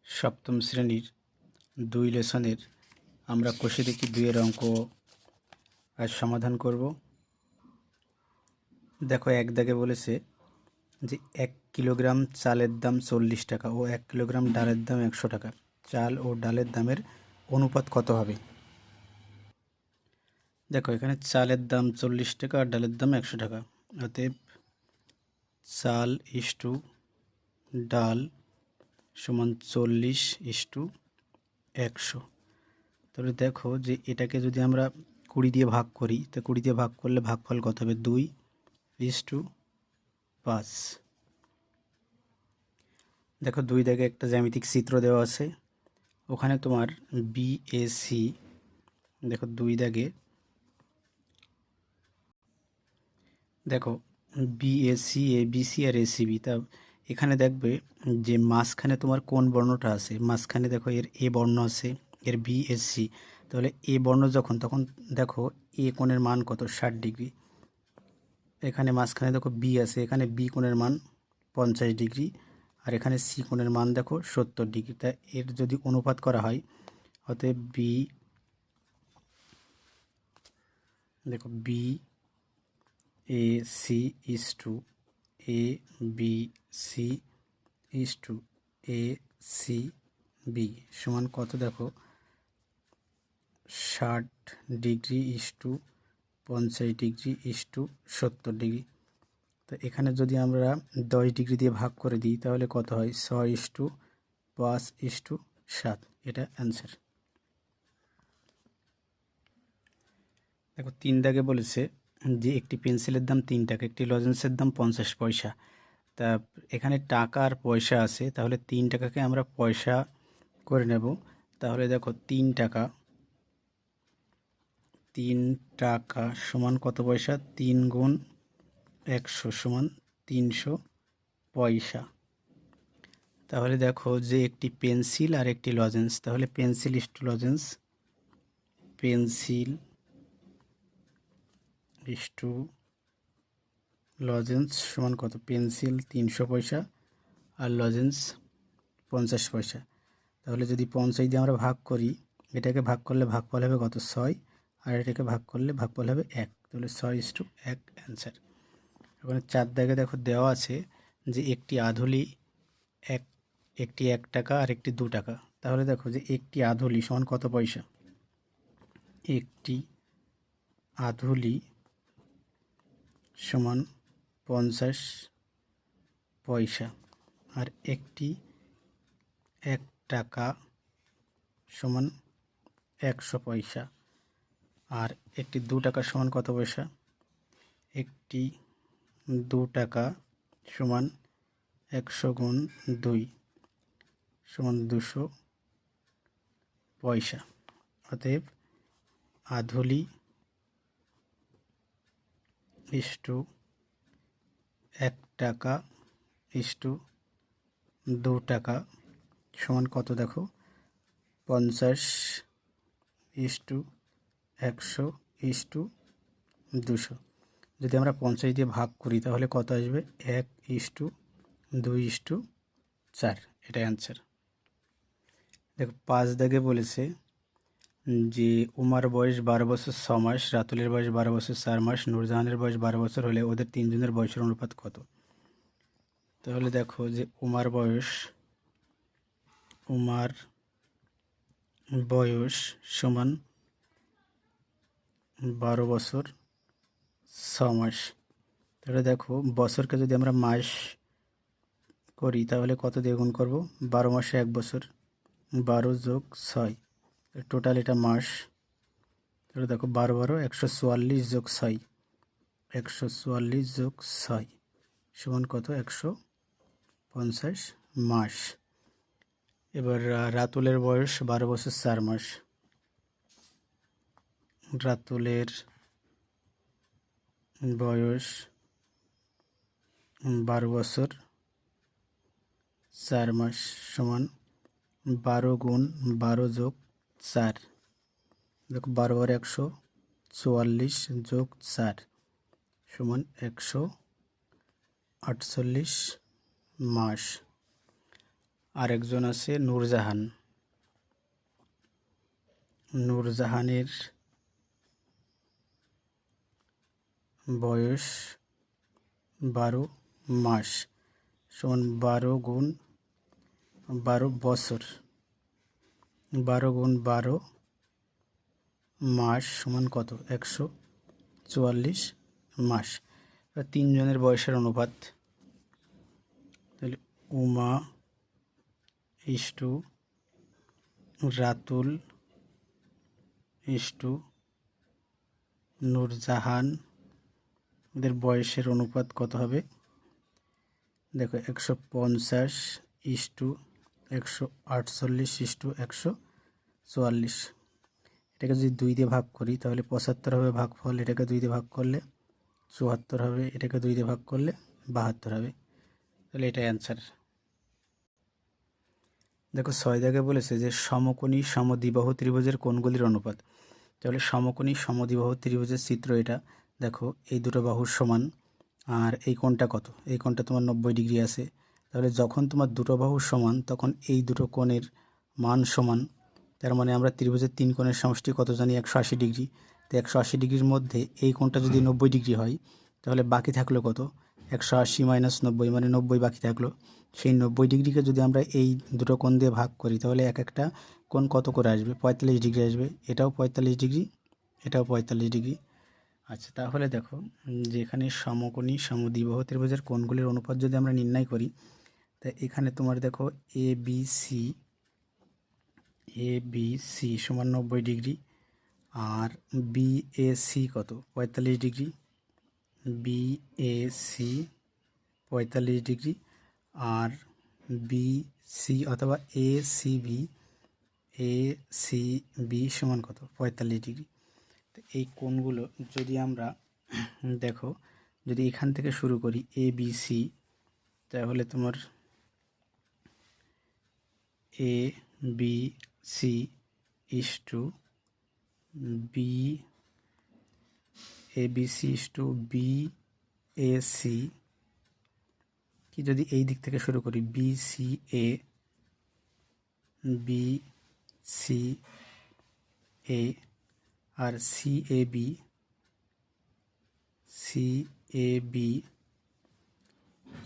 সপ্তম শ্রেণীর ২ লেসনের আমরা কষে দেখি ২ এর অঙ্ক আজ সমাধান করব। দেখো, এক দাগে বলেছে যে ১ কিলোগ্রাম চালের দাম ৪০ টাকা ও ১ কিলোগ্রাম ডালের দাম ১০০ টাকা। চাল ও ডালের দামের অনুপাত কত হবে? দেখো, এখানে চালের দাম ৪০ টাকা আর ডালের দাম ১০০ টাকা। অতএব চাল ইস্টু ডাল সমান ৪০ ইস্টু ১০০। তাহলে দেখো যে এটাকে যদি আমরা ২০ দিয়ে ভাগ করি, তো ২০ দিয়ে ভাগ করলে ভাগফল কত হবে? ২:৫। দেখো, ২ দাগে একটা জ্যামিতিক চিত্র দেওয়া আছে, ওখানে তোমার বিএসি, দেখো ২ দাগে দেখো বিএসি, এবিসি আর এসিবি। তা এখানে দেখবে যে মাঝখানে তোমার কোন বর্ণটা আছে, মাঝখানে দেখো এর এ বর্ণ আছে, এর বিএসসি। তাহলে এ বর্ণ তখন দেখো এ কোণের মান কত? ৬০ ডিগ্রি। এখানে মাঝখানে দেখো বি আছে, এখানে বি কোণের মান ৫০ ডিগ্রি, আর এখানে সি কোণের মান দেখো ৭০ ডিগ্রি। তা এর যদি অনুপাত করা হয়, অতএব বি, দেখো B A C is to A B C is to A C B সমান কত? দেখো ৬০ degree is to ৫০ degree is to ৭০ degree. তো এখানে যদি আমরা ১০ ডিগ্রি দিয়ে ভাগ করে দিই তাহলে কত হয়? ৬:৫:৭। এটা অ্যান্সার। দেখো, ৩ দাগে বলেছে যে একটি পেন্সিলের দাম ৩ টাকা, একটি লজেন্সের দাম ৫০ পয়সা। তা এখানে টাকা আর পয়সা আছে, তাহলে ৩ টাকাকে আমরা পয়সা করে নেব। তাহলে দেখো ৩ টাকা সমান কত পয়সা? ৩ গুণ ১০০ সমান ৩০০ পয়সা। তাহলে দেখো যে একটি পেন্সিল আর একটি লজেন্স, তাহলে pencil is to lozenges, pencil is to lozenges সমান কত? পেন্সিল ৩০০ পয়সা আর লজেন্স ৫০ পয়সা। তাহলে যদি ৫০ দিয়ে আমরা ভাগ করি, এটাকে ভাগ করলে ভাগফল হবে কত? ৬, আর এটাকে ভাগ করলে ভাগফল হবে ১। তাহলে ৬:১ অ্যান্সার। ওখানে ৪ দাগে দেখো দেওয়া আছে যে একটি আধুলি একটি ১ টাকা আর একটি ২ টাকা। তাহলে দেখো যে একটি আধুলি সমান কত পয়সা? একটি আধুলি সমান ৫০ পয়সা, আর একটি ১ টাকা সমান ১০০ পয়সা, আর একটি ২ টাকা সমান কত পয়সা? একটি ২ টাকা সমান ১০০ গুণ ২ সমান ২০০ পয়সা। অতএব আধুলি ইস টু ১ টাকা ইস টু ২ টাকা সমান কত? দেখো ৫০ ইস টু ১০০ ইস টু ২০০। যদি আমরা ৫০ দিয়ে ভাগ করি তাহলে কত আসবে? ১:২:৪। এটা অ্যান্সার। দেখো, ৫ দাগে বলেছে যে উমার বয়স ১২ বছর ৬ মাস, রাতুলের বয়স ১২ বছর ৪ মাস, নূরজাহানের বয়স ১২ বছর হলে ওদের তিনজনের বয়সের অনুপাত কত? তাহলে দেখো যে উমার বয়স সমান ১২ বছর ৬ মাস। তাহলে দেখো বছরকে যদি আমরা মাস করি তাহলে কত দিয়ে গুণ করব? ১২ মাসে ১ বছর, ১২ যোগ ৬, টোটাল এটা মাস। তাহলে দেখো ১২ ১৪৪ যোগ ৬, ১৪৪ যোগ ৬ সমান কত? ১৫০ মাস। এবার রাতুলের বয়স ১২ বছর ৪ মাস, রাতুলের বয়স ১২ বছর ৪ মাস সমান ১২ গুণ ১২ যোগ ৪, দেখো ১২ ১৪৪ যোগ ৪ সমান ১৪৮ মাস। আরেকজন আছে নূরজাহান। নূরজাহানের বয়স 12 মাস সমান 12 গুণ 12 বছর, 12 গুণ 12 মাস সমান কত? 144 মাস। তিনজনের বয়সের অনুপাত, তাহলে উমা ইস্টু রাতুল ইস্টু নূরজাহান, এদের বয়সের অনুপাত কত হবে? দেখো 150 ইস্টু 148 ইস্টু 144। এটাকে যদি 2 দিয়ে ভাগ করি তাহলে 75 হবে ভাগফল, এটাকে 2 দিয়ে ভাগ করলে 74 হবে, এটাকে 2 দিয়ে ভাগ করলে 72 হবে। তাহলে এটা অ্যান্সার। দেখো 6 দাগে বলেছে যে সমকোণী সমদ্বিবাহু ত্রিভুজের কোণগুলির অনুপাত। তাহলে সমকোণী সমদ্বিবাহু ত্রিভুজের চিত্র এটা। দেখো এই দুটো বাহুর সমান, আর এই কোণটা কত? এই কোণটা তোমার 90 ডিগ্রি আছে। তাহলে যখন তোমার দুটো বাহুর সমান তখন এই দুটো কোণের মান সমান। তার মানে আমরা ত্রিভুজের 3 কোণের সমষ্টি কত জানি? 180 ডিগ্রি। তো 180 ডিগ্রির মধ্যে এই কোণটা যদি 90 ডিগ্রি হয় তাহলে বাকি থাকলো কত? 180 মাইনাস 90 মানে 90 বাকি থাকলো। সেই 90 ডিগ্রিকে যদি আমরা এই দুটো কোণ দিয়ে ভাগ করি তাহলে এক একটা কোণ কত করে আসবে? 45 ডিগ্রি আসবে। এটাও 45 ডিগ্রি, এটাও 45 ডিগ্রি। আচ্ছা, তাহলে দেখো যে এখানে সমকোণী সমদ্বিবাহু ত্রিভুজের কোণগুলির অনুপাত যদি আমরা নির্ণয় করি, তা এখানে তোমার দেখো এ বি সি সমান 90 ডিগ্রি, আর বি এ সি কত? 45 degree. B A C 45 degree, আর বি সি অথবা এ সি বি সমান কত? 45 ডিগ্রি। তো এই কোণগুলো যদি আমরা দেখো, যদি এখান থেকে শুরু করি এ বি সি, তাহলে তোমার A B C is to B, A B C is to B A C, কি যদি এই দিক থেকে শুরু করি B C A, B C A, আর সি এ বি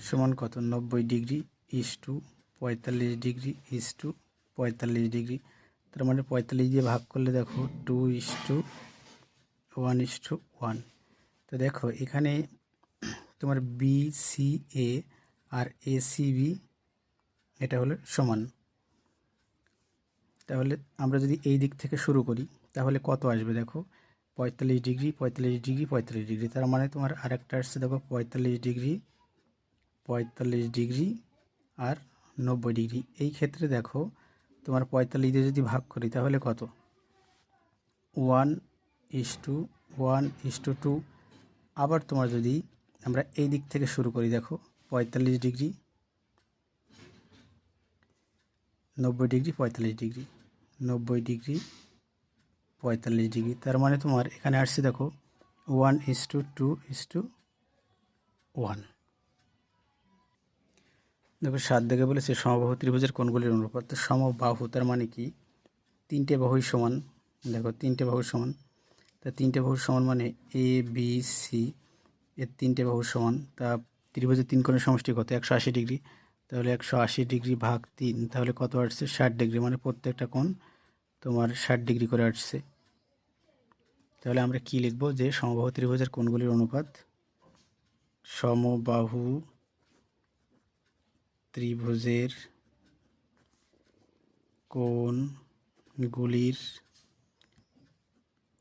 সমান কত? 90 degree is to 45 degree is to 45 degree. তার মানে 45 দিয়ে ভাগ করলে দেখো 2:1:1। তো দেখো এখানে তোমার বি সি এ আর এ সি বি এটা হলো সমান। তাহলে আমরা যদি এই দিক থেকে শুরু করি তাহলে কত আসবে? দেখো 45 ডিগ্রি 45 ডিগ্রি 45 ডিগ্রি, তার মানে তোমার আরেকটা আসছে দেখো 45 ডিগ্রি 45 ডিগ্রি আর 90 ডিগ্রি। এই ক্ষেত্রে দেখো তোমার 45 দিয়ে যদি ভাগ করি তাহলে কত? 1:1:2। আবার তোমার যদি আমরা এই দিক থেকে শুরু করি, দেখো 45 degree 90 degree 45 degree 90 degree 45 degree, তার মানে তোমার এখানে আসছে দেখো 1:2:1। দেখো 7 দেখে বলেছে সমবাহু ত্রিভুজের কোণগুলির অনুপাত। তো সমবাহু তার মানে কি? 3টে বাহুই সমান। দেখো 3টে বাহু সমান, তা 3টে বাহু সমান মানে এ বি সি এর 3টে বাহু সমান। তা ত্রিভুজের 3 কোণের সমষ্টি কত? 180 ডিগ্রি। তাহলে 180 ডিগ্রি ভাগ 3, তাহলে কত আসছে? 60 ডিগ্রি, মানে প্রত্যেকটা কোণ তোমার 60 ডিগ্রি করে আসছে। তাহলে আমরা কি লিখব? যে সমবাহু ত্রিভুজের কোণগুলির অনুপাত, সমবাহু ত্রিভুজের কোণগুলির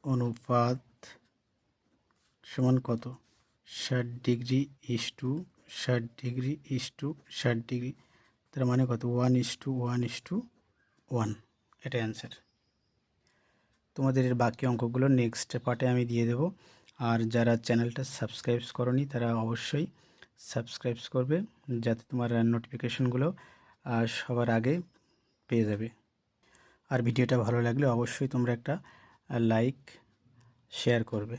অনুপাত সমান কত? 60 degree is two 60 degree is two 60 degree, তার মানে কত? 1:1:1। এটা অ্যান্সার। তোমাদের এর বাকি অঙ্কগুলো নেক্সট পার্টে আমি দিয়ে দেব। আর যারা চ্যানেলটা সাবস্ক্রাইব করনি তারা অবশ্যই সাবস্ক্রাইব করবে, যাতে তোমার নোটিফিকেশনগুলো সবার আগে পেয়ে যাবে। আর ভিডিওটা ভালো লাগলে অবশ্যই তোমরা একটা লাইক শেয়ার করবে।